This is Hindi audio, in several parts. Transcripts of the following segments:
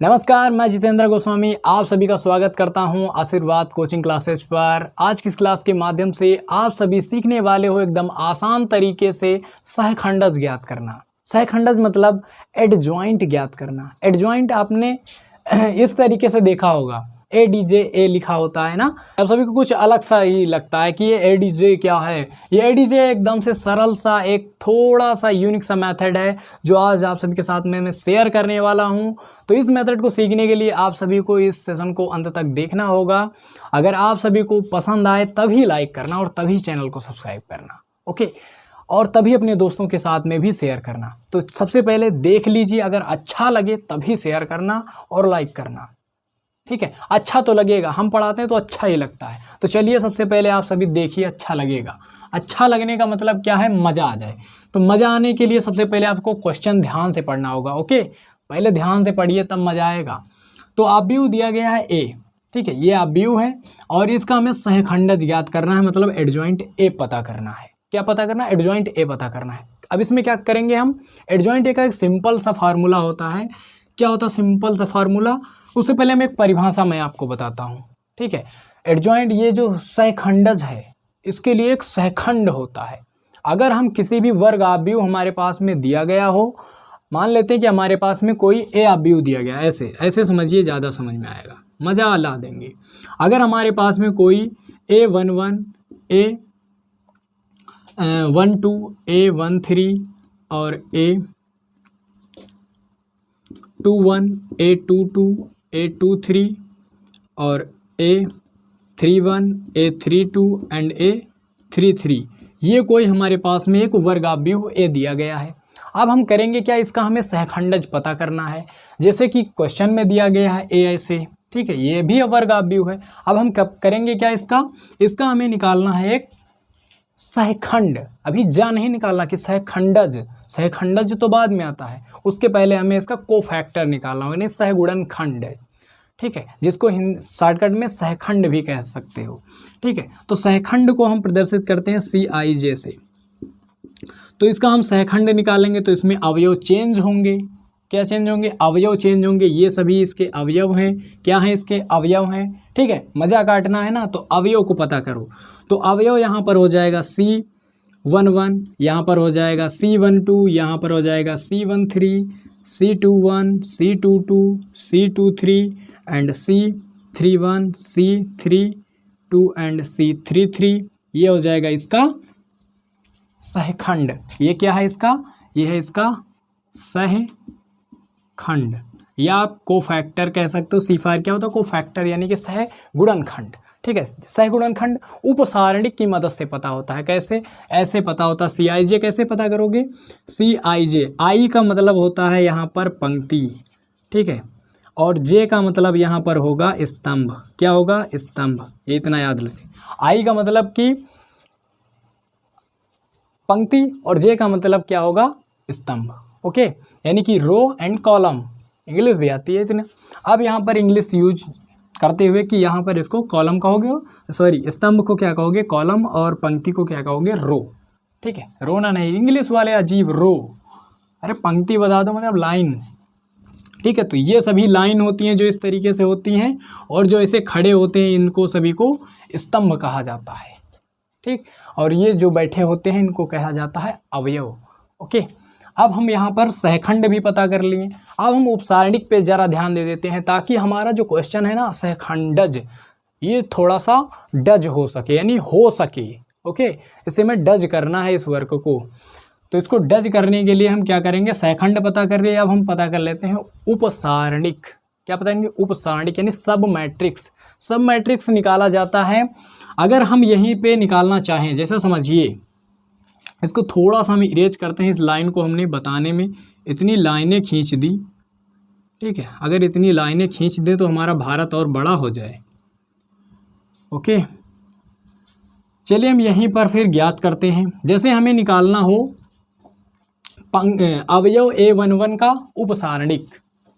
नमस्कार, मैं जितेंद्र गोस्वामी आप सभी का स्वागत करता हूं आशीर्वाद कोचिंग क्लासेस पर। आज की इस क्लास के माध्यम से आप सभी सीखने वाले हो एकदम आसान तरीके से सहखंडज ज्ञात करना। सहखंडज मतलब एडजॉइंट ज्ञात करना। एडजॉइंट आपने इस तरीके से देखा होगा, ADJ लिखा होता है ना। अब सभी को कुछ अलग सा ही लगता है कि ये ADJ क्या है। ये ADJ एकदम से सरल सा एक थोड़ा सा यूनिक सा मेथड है जो आज आप सभी के साथ में मैं शेयर करने वाला हूं। तो इस मेथड को सीखने के लिए आप सभी को इस सेशन को अंत तक देखना होगा। अगर आप सभी को पसंद आए तभी लाइक करना और तभी चैनल को सब्सक्राइब करना, ओके, और तभी अपने दोस्तों के साथ में भी शेयर करना। तो सबसे पहले देख लीजिए, अगर अच्छा लगे तभी शेयर करना और लाइक करना, ठीक है। अच्छा तो लगेगा, हम पढ़ाते हैं तो अच्छा ही लगता है। तो चलिए सबसे पहले आप सभी देखिए, अच्छा लगेगा। अच्छा लगने का मतलब क्या है, मज़ा आ जाए। तो मज़ा आने के लिए सबसे पहले आपको क्वेश्चन ध्यान से पढ़ना होगा, ओके। पहले ध्यान से पढ़िए तब मज़ा आएगा। तो आव्यूह दिया गया है A, ठीक है, ये आव्यूह है और इसका हमें सहखंडज ज्ञात करना है, मतलब एडजॉइंट A पता करना है। क्या पता करना है? एडजॉइंट A पता करना है। अब इसमें क्या करेंगे हम, एडजॉइंट A का एक सिंपल सा फार्मूला होता है। क्या होता है सिंपल सा फार्मूला? उससे पहले मैं एक परिभाषा मैं आपको बताता हूँ, ठीक है। एडजॉइंट ये जो सहखंडज है, इसके लिए एक सहखंड होता है। अगर हम किसी भी वर्ग आव्यूह हमारे पास में दिया गया हो, मान लेते हैं कि हमारे पास में कोई A आव्यूह दिया गया, ऐसे ऐसे समझिए, ज़्यादा समझ में आएगा, मज़ा ला देंगे। अगर हमारे पास में कोई A11, A12, A13 और A21, A22, A23 और A31, A32 एंड A33, ये कोई हमारे पास में एक वर्ग आव्यूह A दिया गया है। अब हम करेंगे क्या, इसका हमें सहखंडज पता करना है। जैसे कि क्वेश्चन में दिया गया है A ऐसे, ठीक है, ये भी वर्ग आव्यूह है। अब हम कब करेंगे क्या, इसका हमें निकालना है एक सहखंड। अभी जा नहीं निकालना कि सहखंडज तो बाद में आता है, उसके पहले हमें इसका कोफैक्टर निकालना होगा, नहीं सहगुणनखंड, ठीक है, जिसको शॉर्टकट में सहखंड भी कह सकते हो, ठीक है। तो सहखंड को हम प्रदर्शित करते हैं CIJ से। तो इसका हम सहखंड निकालेंगे तो इसमें अवयव चेंज होंगे। क्या चेंज होंगे? अवयव चेंज होंगे। ये सभी इसके अवयव हैं। क्या हैं? इसके अवयव हैं, ठीक है। मज़ा काटना है ना, तो अवयव को पता करो। तो अवयव यहाँ पर हो जाएगा C11, यहाँ पर हो जाएगा C12, यहाँ पर हो जाएगा C13, C21, C22, C23 and C31, C32 and C33। ये हो जाएगा इसका सहखंड। ये क्या है इसका? ये है इसका सहखंड, या आप कोफैक्टर कह सकते हो। C5 क्या होता है? कोफैक्टर, यानी कि सहगुणनखंड, ठीक है। सहगुणनखंड उपसारणिक की मदद से पता होता है। कैसे? ऐसे पता होता है। CIJ कैसे पता करोगे? CIJ, I का मतलब होता है यहाँ पर पंक्ति, ठीक है, और J का मतलब यहाँ पर होगा स्तंभ। क्या होगा? स्तंभ। ये इतना याद रखें। I का मतलब कि पंक्ति और J का मतलब क्या होगा? स्तंभ, ओके, यानी कि रो एंड कॉलम। इंग्लिश भी आती है इतने। अब यहाँ पर इंग्लिश यूज करते हुए कि यहाँ पर इसको कॉलम कहोगे, सॉरी, स्तंभ को क्या कहोगे? कॉलम, और पंक्ति को क्या कहोगे? रो, ठीक है। रोना नहीं, इंग्लिश वाले अजीब, रो, अरे पंक्ति बता दो, मतलब लाइन, ठीक है। तो ये सभी लाइन होती हैं जो इस तरीके से होती हैं, और जो ऐसे खड़े होते हैं इनको सभी को स्तंभ कहा जाता है, ठीक। और ये जो बैठे होते हैं इनको कहा जाता है अवयव, ओके। अब हम यहाँ पर सहखंड भी पता कर लिए। अब हम उपसारणिक पे ज़रा ध्यान दे देते हैं, ताकि हमारा जो क्वेश्चन है ना सहखंडज, ये थोड़ा सा डज हो सके, यानी हो सके, ओके। इसे में डज करना है इस वर्ग को। तो इसको डज करने के लिए हम क्या करेंगे? सहखंड पता कर लिए। अब हम पता कर लेते हैं उपसारणिक। क्या पता करेंगे? उपसारणिक, यानी सब मैट्रिक्स। सब मैट्रिक्स निकाला जाता है। अगर हम यहीं पे निकालना चाहें, जैसे समझिए, इसको थोड़ा सा हम इरेज करते हैं। इस लाइन को हमने बताने में इतनी लाइनें खींच दी, ठीक है। अगर इतनी लाइनें खींच दें तो हमारा भारत और बड़ा हो जाए, ओके। चलिए हम यहीं पर फिर ज्ञात करते हैं। जैसे हमें निकालना हो अवयव A11 का उपसारणिक,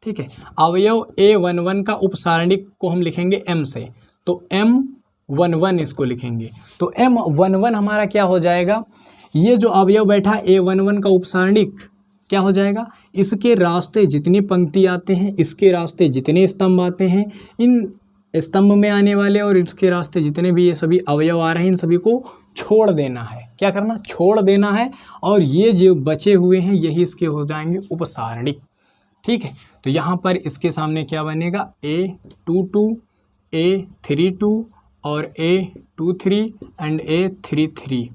ठीक है। अवयव A11 का उपसारणिक को हम लिखेंगे M से, तो M11 इसको लिखेंगे। तो M11 हमारा क्या हो जाएगा? ये जो अवयव बैठा A11 का उपसारणिक, क्या हो जाएगा, इसके रास्ते जितनी पंक्ति आते हैं, इसके रास्ते जितने स्तंभ आते हैं, इन स्तंभ में आने वाले और इसके रास्ते जितने भी ये सभी अवयव आ रहे हैं, इन सभी को छोड़ देना है। क्या करना, छोड़ देना है। और ये जो बचे हुए हैं यही इसके हो जाएंगे उपसारणिक। ठीक है, तो यहाँ पर इसके सामने क्या बनेगा, A22, A32 और A23 एंड A33।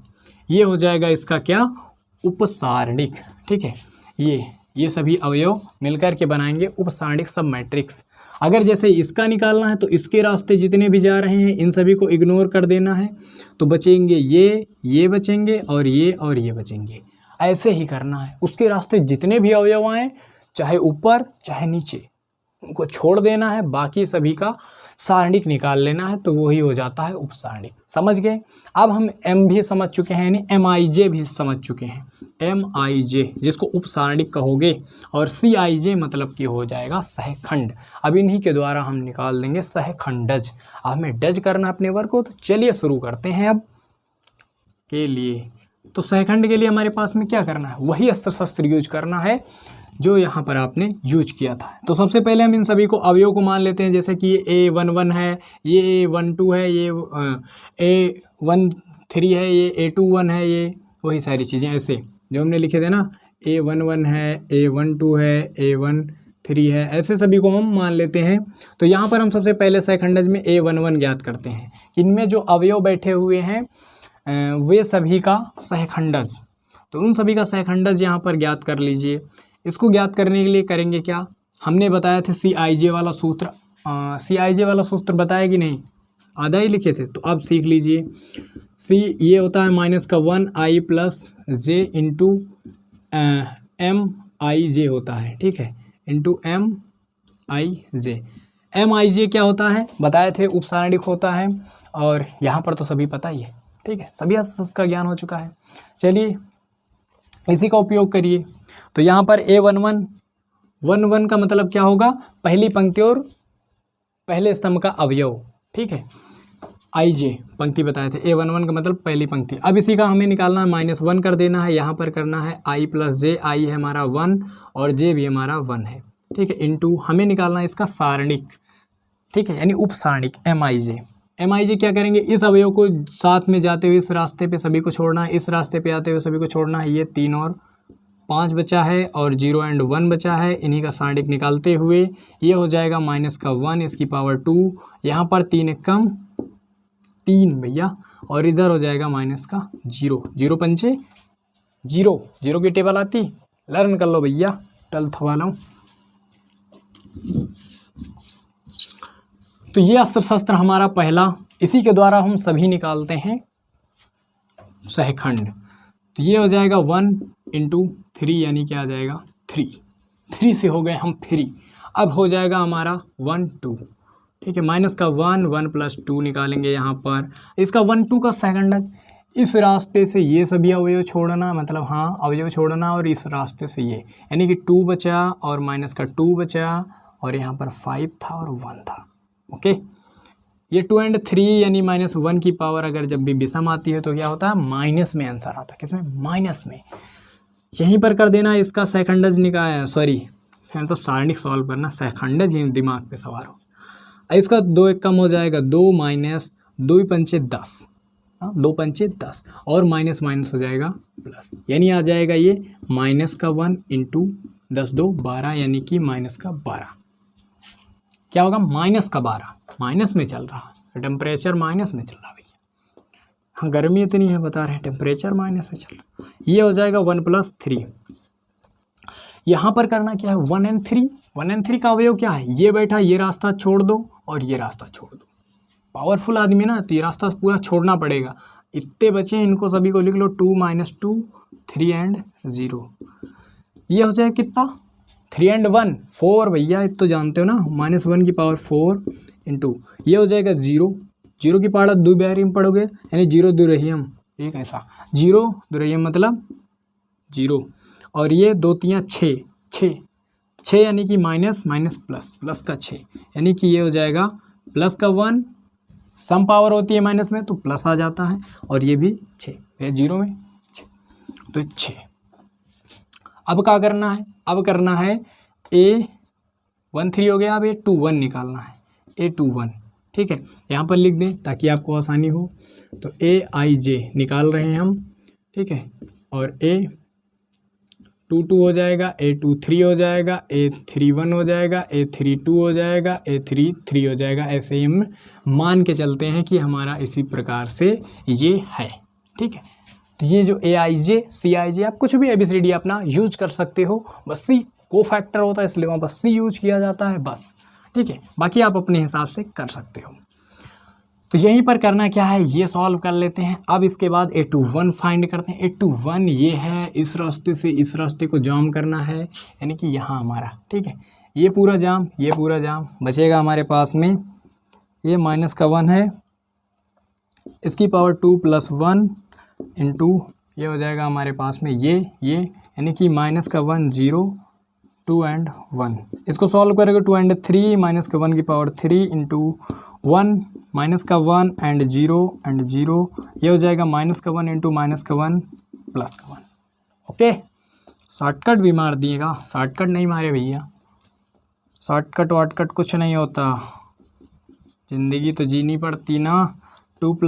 ये हो जाएगा इसका क्या, उपसारणिक। ठीक है, ये सभी अवयव मिलकर के बनाएंगे उपसारणिक सब मैट्रिक्स। अगर जैसे इसका निकालना है तो इसके रास्ते जितने भी जा रहे हैं इन सभी को इग्नोर कर देना है, तो बचेंगे ये बचेंगे और ये बचेंगे। ऐसे ही करना है, उसके रास्ते जितने भी अवयव आए, चाहे ऊपर चाहे नीचे, उनको छोड़ देना है, बाकी सभी का सारणिक निकाल लेना है, तो वही हो जाता है उपसारणिक। समझ गए। अब हम एम भी समझ चुके हैं, यानी MIJ भी समझ चुके हैं। MIJ जिसको उपसारणिक कहोगे, और CIJ मतलब कि हो जाएगा सहखंड। अब इन्हीं के द्वारा हम निकाल देंगे सहखंडज। हमें डज करना अपने वर्क को, तो चलिए शुरू करते हैं। अब के लिए तो सहखंड के लिए हमारे पास में क्या करना है, वही अस्त्र शस्त्र यूज करना है जो यहाँ पर आपने यूज किया था। तो सबसे पहले हम इन सभी को अवयव को मान लेते हैं, जैसे कि ये A11 है, ये A12 है, ये A13 है, ये A21 है, ये वही सारी चीज़ें ऐसे जो हमने लिखे थे ना, A11 है, A12 है, A13 है, ऐसे सभी को हम मान लेते हैं। तो यहाँ पर हम सबसे पहले सहखंडज में A11 ज्ञात करते हैं। इनमें जो अवयव बैठे हुए हैं वे सभी का सहखंडज, तो उन सभी का सहखंडज यहाँ पर ज्ञात कर लीजिए। इसको ज्ञात करने के लिए करेंगे क्या, हमने बताया था CIJ वाला सूत्र। CIJ वाला सूत्र बताया कि नहीं, आधा ही लिखे थे, तो अब सीख लीजिए। ये होता है -1i + j इंटू MIJ होता है। ठीक है, इंटू MIJ। MIJ क्या होता है बताए थे, उपसारणिक होता है, और यहाँ पर तो सभी पता ही है। ठीक है, सभी का ज्ञान हो चुका है। चलिए इसी का उपयोग करिए। तो यहाँ पर A11 का मतलब क्या होगा, पहली पंक्ति और पहले स्तंभ का अवयव। ठीक है, IJ पंक्ति बताए थे, A11 का मतलब पहली पंक्ति। अब इसी का हमें निकालना है, -1 कर देना है, यहाँ पर करना है I + j। I है हमारा 1 और j भी हमारा 1 है। ठीक है, इंटू हमें निकालना है इसका सारणिक। ठीक है, यानी उपसारणिक MIJ। MIJ क्या करेंगे, इस अवयव को साथ में जाते हुए इस रास्ते पे सभी को छोड़ना है, इस रास्ते पे आते हुए सभी को छोड़ना है। ये 3 और 5 बचा है और 0 एंड 1 बचा है। इन्हीं का सारणिक निकालते हुए ये हो जाएगा -1 इसकी पावर 2, यहाँ पर 3 कम 3 भैया, और इधर हो जाएगा -0। 0 पंचे 0, 0 की टेबल आती, लर्न कर लो भैया, 12th वालों। तो ये अस्त्र शस्त्र हमारा पहला, इसी के द्वारा हम सभी निकालते हैं सहखंड। तो ये हो जाएगा 1 × 3, यानी क्या आ जाएगा 3 से हो गए हम फ्री। अब हो जाएगा हमारा 1 2। ठीक है, -1 1 + 2 निकालेंगे यहाँ पर। इसका 1 2 का सहखंडज, इस रास्ते से ये सभी अवयव छोड़ना, मतलब हाँ अवयव छोड़ना, और इस रास्ते से ये, यानी कि 2 बचा और -2 बचा, और यहाँ पर 5 था और 1 था। ओके, ये 2 एंड 3 यानी -1 की पावर अगर जब भी विषम आती है तो क्या होता है, माइनस में आंसर आता है। किसमें, माइनस में। यहीं पर कर देना इसका सहखंडज निकाल, सॉरी तो सारणिक सॉल्व करना, सहखंडज ही दिमाग पे सवार हो। इसका 2 1 कम हो जाएगा, 2 - 2 पंचे 10, 2 पंचे 10, और माइनस हो जाएगा प्लस, यानी आ जाएगा ये -1 × 10 2 12, यानी कि -12। क्या होगा, -12, माइनस में चल रहा है, टेम्परेचर माइनस में चल रहा है भैया। हाँ, गर्मी इतनी है बता रहे हैं, टेम्परेचर माइनस में चल रहा है। ये हो जाएगा 1 + 3। यहाँ पर करना क्या है, 1 एंड 3। 1 एंड 3 का अवयव क्या है, ये बैठा, ये रास्ता छोड़ दो और ये रास्ता छोड़ दो। पावरफुल आदमी ना, तो ये रास्ता पूरा छोड़ना पड़ेगा। इतने बचे इनको सभी को लिख लो, 2 - 2 3 एंड 0। ये हो जाएगा कितना, 3 एंड 1 4 भैया, ये तो जानते हो ना, -1 की पावर 4 इंटू ये हो जाएगा 0। 0 की पावर 2 बार में पढ़ोगे, यानी 0 2 रही हम, एक ऐसा 0 2 रही मतलब 0, और ये 2 3 6 यानी कि माइनस प्लस का 6, यानी कि ये हो जाएगा प्लस का 1, सम पावर होती है माइनस में तो प्लस आ जाता है, और ये भी 6 है, 0 में 6 तो 6। अब क्या करना है, अब करना है A13 हो गया, अब A21 निकालना है, A21, ठीक है। यहाँ पर लिख दें ताकि आपको आसानी हो। तो AIJ निकाल रहे हैं हम, ठीक है, और A22 हो जाएगा, A23 हो जाएगा, A31 हो जाएगा, A32 हो जाएगा, A33 हो जाएगा। ऐसे ही हम मान के चलते हैं कि हमारा इसी प्रकार से ये है, ठीक है। तो ये जो AIJ CIJ आप कुछ भी ABCD अपना यूज कर सकते हो, बस C को फैक्टर होता है इसलिए वहाँ पर C यूज किया जाता है बस, ठीक है। बाकी आप अपने हिसाब से कर सकते हो। तो यहीं पर करना क्या है, ये सॉल्व कर लेते हैं। अब इसके बाद A21 फाइंड करते हैं। A21 ये है, इस रास्ते से इस रास्ते को जाम करना है, यानी कि यहाँ हमारा, ठीक है, ये पूरा जाम, ये पूरा जाम बचेगा हमारे पास में। ये -1 है, इसकी पावर 2 + 1 इंटू ये हो जाएगा हमारे पास में ये यानी कि -1 0 2 and 1। इसको सॉल्व करेंगे 2 and 3 -1 की पावर 3 इंटू 1 -1 and 0 and 0, ये हो जाएगा -1 इंटू -1 +1। ओके, शॉर्टकट भी मार दिएगा, शॉर्टकट नहीं मारे भैया, शॉर्टकट वाटकट कुछ नहीं होता, ज़िंदगी तो जीनी पड़ती ना। 2 +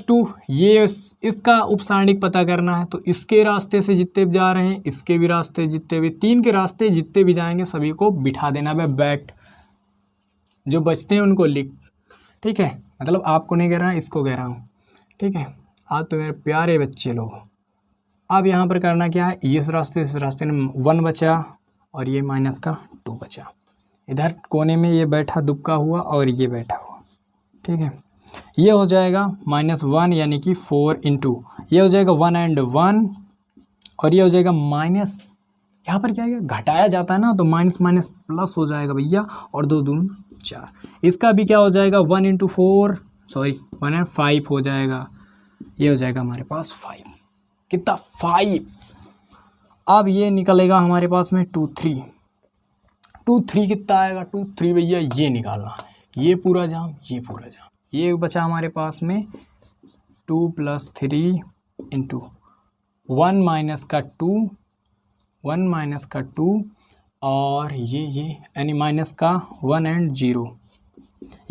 2 ये इसका उपसारणिक पता करना है। तो इसके रास्ते से जितने भी जा रहे हैं, इसके भी रास्ते जितने भी, 3 के रास्ते जितने भी जाएंगे सभी को बिठा देना है, बैठ, जो बचते हैं उनको लिख, ठीक है। मतलब आपको नहीं कह रहा है, इसको कह रहा हूँ, ठीक है। आज तो मेरे प्यारे बच्चे लोग, अब यहाँ पर करना क्या है, इस रास्ते में 1 बचा और ये -2 बचा। इधर कोने में ये बैठा दुबका हुआ और ये बैठा हुआ, ठीक है। ये हो जाएगा -1 यानी कि 4 इंटू ये हो जाएगा 1 and 1 और ये हो जाएगा माइनस, यहाँ पर क्या है घटाया जाता है ना, तो माइनस माइनस प्लस हो जाएगा भैया, और 2 दूनी 4। इसका भी क्या हो जाएगा 1 इंटू 4 सॉरी 1 and 5 हो जाएगा, ये हो जाएगा हमारे पास 5, कितना 5। अब ये निकलेगा हमारे पास में 2 3 कितना आएगा 2 3 भैया, ये निकालना, ये पूरा जाम, ये पूरा जाम, ये बचा हमारे पास में 2 + 3 इंटू 1 - 2 और ये यानी -1 and 0,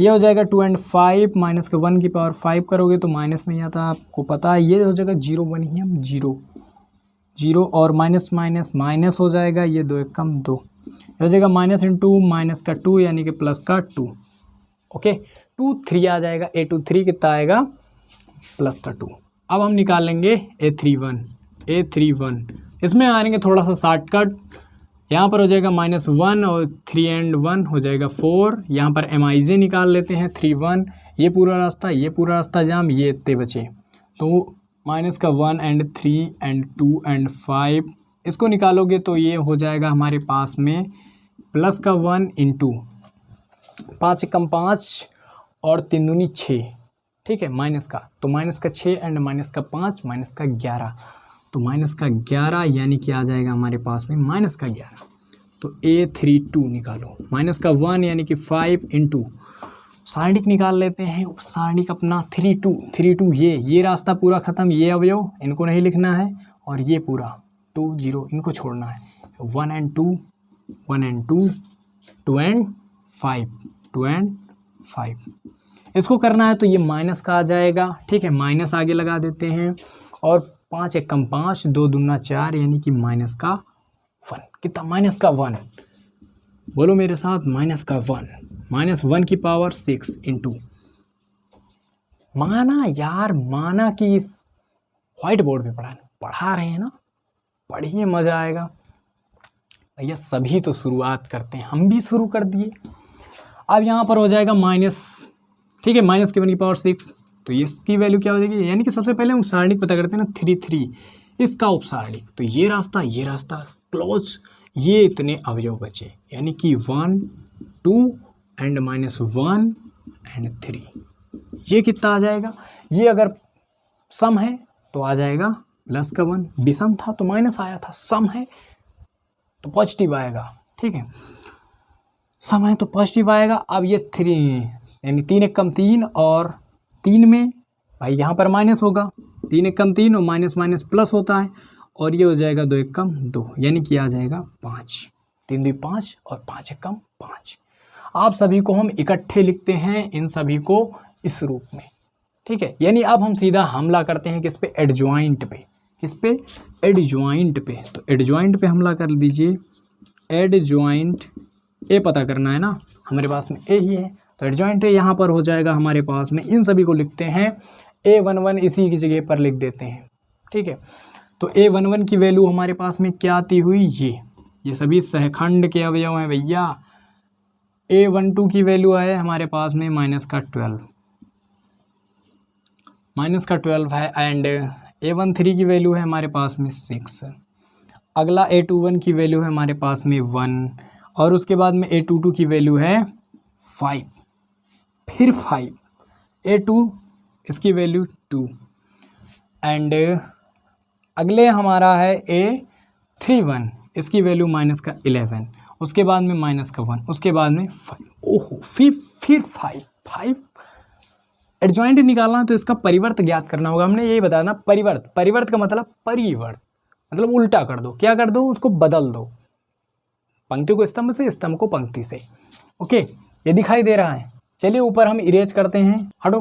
ये हो जाएगा 2 and 5 -1 की पावर 5 करोगे तो माइनस में ही आता है, आपको पता है। ये हो जाएगा 0 1 ही हम 0 और माइनस माइनस हो जाएगा, ये 2 1 कम 2, ये हो जाएगा -2 यानी कि +2। ओके, 2 3 आ जाएगा, A23 कितना आएगा +2। अब हम निकालेंगे A31। इसमें आएंगे थोड़ा सा शॉर्टकट, यहाँ पर हो जाएगा -1 और 3 and 1 हो जाएगा 4। यहाँ पर MIJ निकाल लेते हैं 3 1, ये पूरा रास्ता जाम, ये इतने बचे, तो -1 and 3 and 2 and 5 इसको निकालोगे तो ये हो जाएगा हमारे पास में +1 इंटू 5 × 5 और 3 दूनी 6, ठीक है, माइनस का 6 एंड -5 -11, तो -11 यानी कि आ जाएगा हमारे पास में -11। तो A32 निकालो, -1 यानी कि 5 इंटू सारणिक निकाल लेते हैं, सारणिक अपना 3 2 ये रास्ता पूरा ख़त्म, ये अवयव इनको नहीं लिखना है, और ये पूरा 2 0 इनको छोड़ना है, 1 and 2 2 and 5 इसको करना है। तो ये माइनस का आ जाएगा, ठीक है, माइनस आगे लगा देते हैं, और 5 1 × 5 2 दूना 4 यानी कि -1, कितना -1, बोलो मेरे साथ, -1 की पावर 6 इंटू, माना यार, माना कि इस व्हाइट बोर्ड पे पढ़ा रहे हैं ना, पढ़िए मज़ा आएगा भैया। सभी तो शुरुआत करते हैं, हम भी शुरू कर दिए। अब यहाँ पर हो जाएगा माइनस, ठीक है, -1 की पावर 6, तो इसकी वैल्यू क्या हो जाएगी, यानी कि सबसे पहले हम सारणिक पता करते हैं ना, 3 3 इसका उपसारणिक, तो ये रास्ता क्लोज, ये इतने अवयव बचे, यानी कि 1 2 and -1 and 3, ये कितना आ जाएगा, ये अगर सम है तो आ जाएगा +1, विषम था तो माइनस आया था, सम है तो पॉजिटिव आएगा, ठीक है, सम है तो पॉजिटिव आएगा। अब ये 3 यानी 3 1 × 3 और 3 में भाई यहाँ पर माइनस होगा, 3 1 × 3 और माइनस प्लस होता है, और ये हो जाएगा 2 एकम 2, यानी कि आ जाएगा 5। 3 2 5 और 5 एकम 5। आप सभी को हम इकट्ठे लिखते हैं, इन सभी को इस रूप में, ठीक है। यानी अब हम सीधा हमला करते हैं किस पे, एडजॉइंट पे। किस पे, एडजॉइंट पे। तो एडजॉइंट पे हमला कर दीजिए। एडजॉइंट ए पता करना है ना, हमारे पास में ए ही है, तो एडजॉइंट ए यहाँ पर हो जाएगा हमारे पास में। इन सभी को लिखते हैं A11 इसी की जगह पर लिख देते हैं, ठीक है। तो A11 की वैल्यू हमारे पास में क्या आती हुई, ये सभी सहखंड के अवयव हैं भैया। A12 की वैल्यू है हमारे पास में -12 है, एंड A13 की वैल्यू है हमारे पास में 6। अगला A21 की वैल्यू है हमारे पास में 1, और उसके बाद में A22 की वैल्यू है 5, फिर 5। A2 इसकी वैल्यू 2, एंड अगले हमारा है A31, इसकी वैल्यू -11, उसके बाद में -1, उसके बाद में 5। ओहो, फिर 5। एडजॉइंट निकालना तो इसका परिवर्त ज्ञात करना होगा। हमने यही बताया ना, परिवर्त का मतलब परिवर्त, मतलब उल्टा कर दो। क्या कर दो, उसको बदल दो, पंक्ति को स्तंभ से, स्तंभ को पंक्ति से। ओके, ये दिखाई दे रहा है। चलिए ऊपर हम इरेज करते हैं। हटो,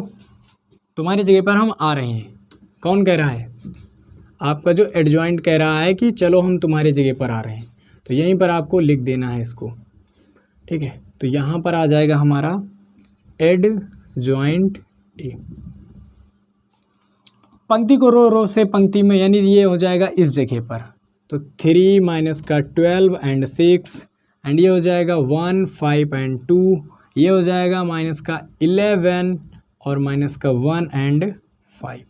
तुम्हारी जगह पर हम आ रहे हैं। कौन कह रहा है, आपका जो एडजॉइंट कह रहा है कि चलो हम तुम्हारी जगह पर आ रहे हैं, तो यहीं पर आपको लिख देना है इसको, ठीक है। तो यहाँ पर आ जाएगा हमारा एडजॉइंट ए। पंक्ति को रो से पंक्ति में, यानी ये हो जाएगा इस जगह पर। तो 3 -12 एंड 6, एंड ये हो जाएगा 1 5 एंड 2, ये हो जाएगा -11 और -1 एंड 5।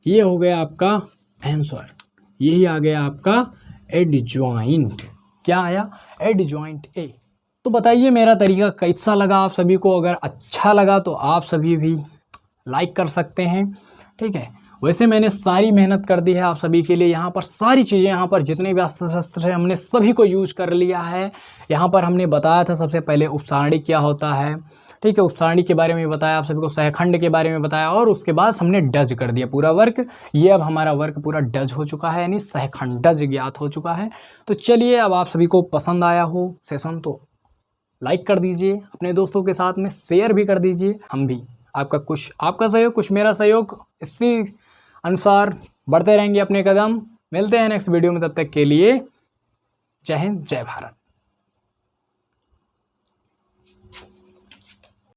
ये हो गया आपका आंसर। यही आ गया आपका एडजॉइंट। क्या आया, एडजॉइंट ए। तो बताइए मेरा तरीका कैसा लगा आप सभी को। अगर अच्छा लगा तो आप सभी भी लाइक कर सकते हैं, ठीक है। वैसे मैंने सारी मेहनत कर दी है आप सभी के लिए। यहाँ पर सारी चीज़ें, यहाँ पर जितने भी अस्त्र शस्त्र हैं हमने सभी को यूज कर लिया है। यहाँ पर हमने बताया था सबसे पहले उपसारणी क्या होता है, ठीक है। उपसारणी के बारे में बताया आप सभी को, सहखंड के बारे में बताया, और उसके बाद हमने डज कर दिया पूरा वर्क। ये अब हमारा वर्क पूरा डज हो चुका है, यानी सहखंडज ज्ञात हो चुका है। तो चलिए, अब आप सभी को पसंद आया हो सेशन तो लाइक कर दीजिए, अपने दोस्तों के साथ में शेयर भी कर दीजिए। हम भी आपका सहयोग, कुछ मेरा सहयोग, इसी अनुसार बढ़ते रहेंगे अपने कदम। मिलते हैं नेक्स्ट वीडियो में, तब तक के लिए जय हिंद, जय भारत।